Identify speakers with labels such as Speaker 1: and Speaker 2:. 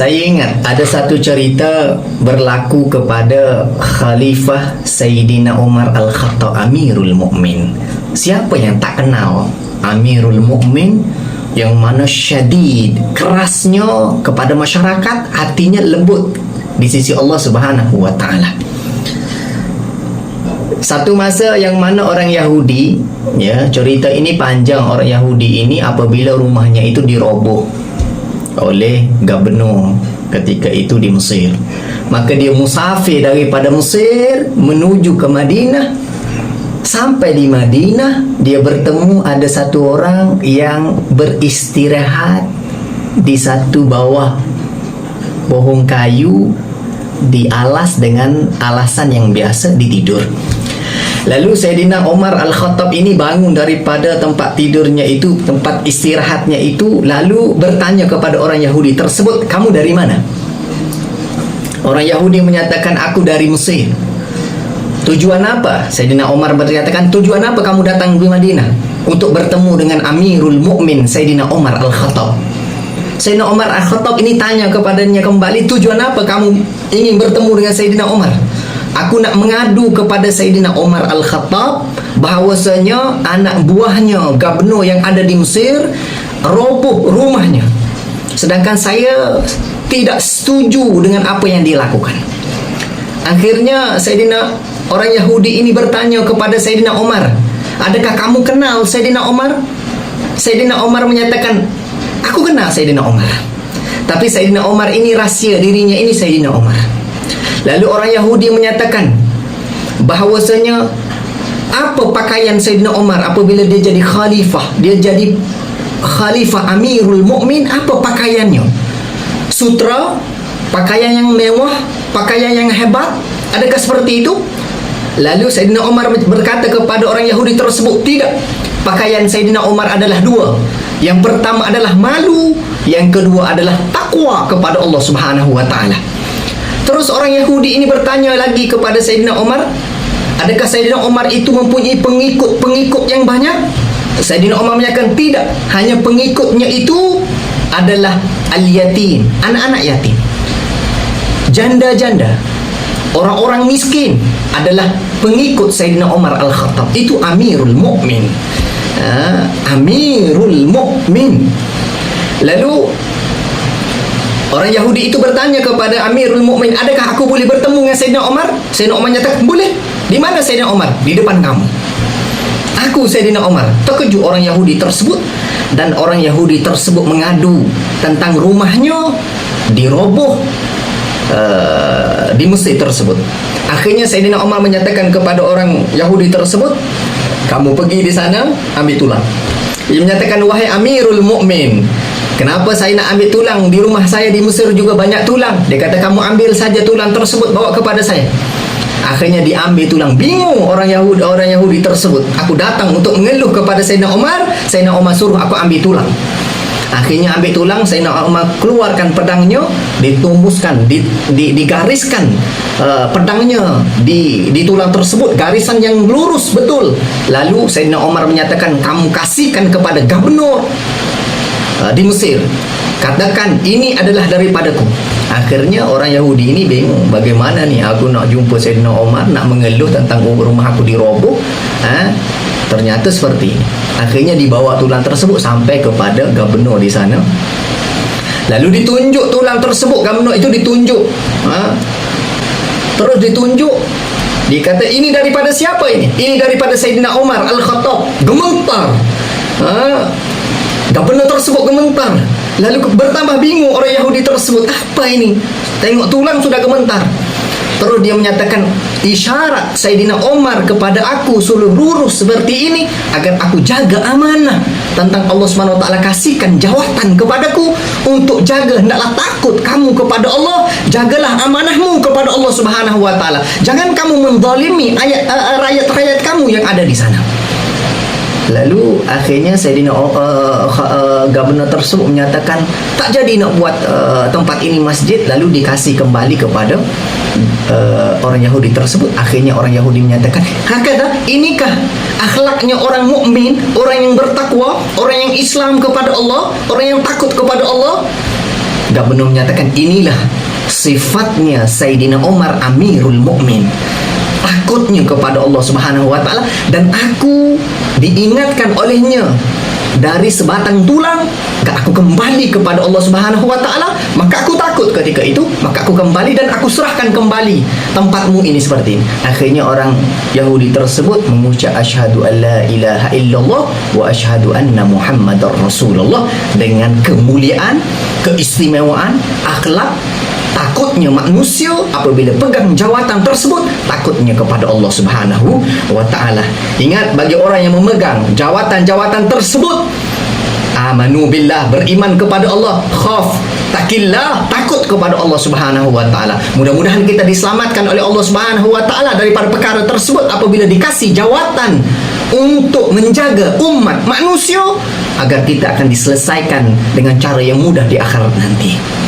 Speaker 1: Saya ingat ada satu cerita berlaku kepada Khalifah Sayyidina Umar Al-Khattab, Amirul Mukmin. Siapa yang tak kenal Amirul Mukmin yang mana syadid, kerasnya kepada masyarakat, hatinya lembut di sisi Allah Subhanahu wa taala. Satu masa yang mana orang Yahudi, ya, cerita ini panjang. Orang Yahudi ini apabila rumahnya itu diroboh oleh gubernur ketika itu di Mesir, maka dia musafir daripada Mesir menuju ke Madinah. Sampai di Madinah, dia bertemu ada satu orang yang beristirahat di satu bawah pohon kayu, di alas dengan alasan yang biasa ditidur. Lalu Sayyidina Umar Al-Khattab ini bangun daripada tempat tidurnya itu, tempat istirahatnya itu, lalu bertanya kepada orang Yahudi tersebut, "Kamu dari mana?" Orang Yahudi menyatakan, "Aku dari Mesir." "Tujuan apa?" Sayyidina Umar menyatakan, "Tujuan apa kamu datang di Madinah?" "Untuk bertemu dengan Amirul Mukmin Sayyidina Umar Al-Khattab." Sayyidina Umar Al-Khattab ini tanya kepadanya kembali, "Tujuan apa kamu ingin bertemu dengan Sayyidina Umar?" "Aku nak mengadu kepada Sayyidina Umar Al-Khattab bahawasanya anak buahnya gubernur yang ada di Mesir roboh rumahnya, sedangkan saya tidak setuju dengan apa yang dilakukan." Akhirnya Sayyidina orang Yahudi ini bertanya kepada Sayyidina Umar, "Adakah kamu kenal Sayyidina Umar?" Sayyidina Umar menyatakan, "Aku kenal Sayyidina Umar, tapi Sayyidina Umar ini rahsia dirinya ini Sayyidina Umar." Lalu orang Yahudi menyatakan bahawasanya apa pakaian Sayyidina Umar apabila dia jadi khalifah, dia jadi khalifah Amirul Mukmin, apa pakaiannya? Sutra, pakaian yang mewah, pakaian yang hebat, adakah seperti itu? Lalu Sayyidina Umar berkata kepada orang Yahudi tersebut, "Tidak, pakaian Sayyidina Umar adalah dua. Yang pertama adalah malu, yang kedua adalah takwa kepada Allah Subhanahu wa taala." Terus orang Yahudi ini bertanya lagi kepada Sayyidina Umar, "Adakah Sayyidina Umar itu mempunyai pengikut yang banyak?" Sayyidina Umar menyatakan, "Tidak, hanya pengikutnya itu adalah al-yatim, anak-anak yatim, janda-janda, orang-orang miskin adalah pengikut Sayyidina Umar Al-Khattab. Itu Amirul Mukmin." Amirul Mukmin. Lalu orang Yahudi itu bertanya kepada Amirul Mukmin, "Adakah aku boleh bertemu dengan Sayyidina Umar?" Sayyidina Umar nyatakan, "Boleh." "Di mana Sayyidina Umar?" "Di depan kamu." "Aku Sayyidina Umar." Terkejut orang Yahudi tersebut, dan orang Yahudi tersebut mengadu tentang rumahnya diroboh di Mesir tersebut. Akhirnya Sayyidina Umar menyatakan kepada orang Yahudi tersebut, "Kamu pergi di sana, ambil tulang." Dia menyatakan, "Wahai Amirul Mukmin, kenapa saya nak ambil tulang? Di rumah saya di Mesir juga banyak tulang." Dia kata, "Kamu ambil saja tulang tersebut, bawa kepada saya." Akhirnya diambil tulang. Bingung orang Yahudi tersebut. "Aku datang untuk mengeluh kepada Sayyidina Umar, Sayyidina Umar suruh aku ambil tulang." Akhirnya ambil tulang, Sayyidina Umar keluarkan pedangnya, ditumbuskan, digariskan pedangnya di tulang tersebut, garisan yang lurus betul. Lalu Sayyidina Umar menyatakan, "Kamu kasihkan kepada gubernur di Mesir, katakan ini adalah daripadaku." Akhirnya orang Yahudi ini bingung, bagaimana nih aku nak jumpa Sayyidina Umar, nak mengeluh tentang rumah aku diroboh, ternyata seperti ini. Akhirnya dibawa tulang tersebut sampai kepada gubernur di sana. Lalu ditunjuk tulang tersebut, gubernur itu ditunjuk, terus ditunjuk. Dikata, "Ini daripada siapa ini?" "Ini daripada Sayyidina Umar Al-Khattab." Gemetar. Gubernur tersebut gemetar. Lalu bertambah bingung orang Yahudi tersebut, apa ini? Tengok tulang sudah gemetar. Terus dia menyatakan, "Isyarat Sayyidina Umar kepada aku suruh lurus seperti ini agar aku jaga amanah tentang Allah Subhanahu wa taala, kasihkan jawatan kepadaku untuk jaga, hendaklah takut kamu kepada Allah, jagalah amanahmu kepada Allah Subhanahu wa taala. Jangan kamu menzalimi rakyat-rakyat kamu yang ada di sana." Lalu akhirnya Sayyidina gubernur tersebut menyatakan, "Tak jadi nak buat tempat ini masjid." Lalu dikasih kembali kepada orang Yahudi tersebut. Akhirnya orang Yahudi menyatakan, "Hakada, inikah akhlaknya orang mukmin, orang yang bertakwa, orang yang Islam kepada Allah, orang yang takut kepada Allah?" Gubernur menyatakan inilah sifatnya Sayyidina Umar Amirul Mukmin, takutnya kepada Allah Subhanahu wa taala, dan aku diingatkan olehnya dari sebatang tulang, aku kembali kepada Allah Subhanahu wa taala, maka aku takut ketika itu, maka aku kembali dan aku serahkan kembali tempatmu ini seperti ini. Akhirnya orang Yahudi tersebut mengucap asyhadu an la ilaha illallah wa asyhadu anna Muhammadar Rasulullah dengan kemuliaan, keistimewaan, akhlak. Takutnya manusia apabila pegang jawatan tersebut, takutnya kepada Allah Subhanahu wa taala. Ingat, bagi orang yang memegang jawatan-jawatan tersebut, amanu billah, beriman kepada Allah, khaf, takillah, takut kepada Allah Subhanahu wa taala. Mudah-mudahan kita diselamatkan oleh Allah Subhanahu wa taala daripada perkara tersebut apabila dikasih jawatan untuk menjaga umat manusia, agar kita akan diselesaikan dengan cara yang mudah di akhirat nanti.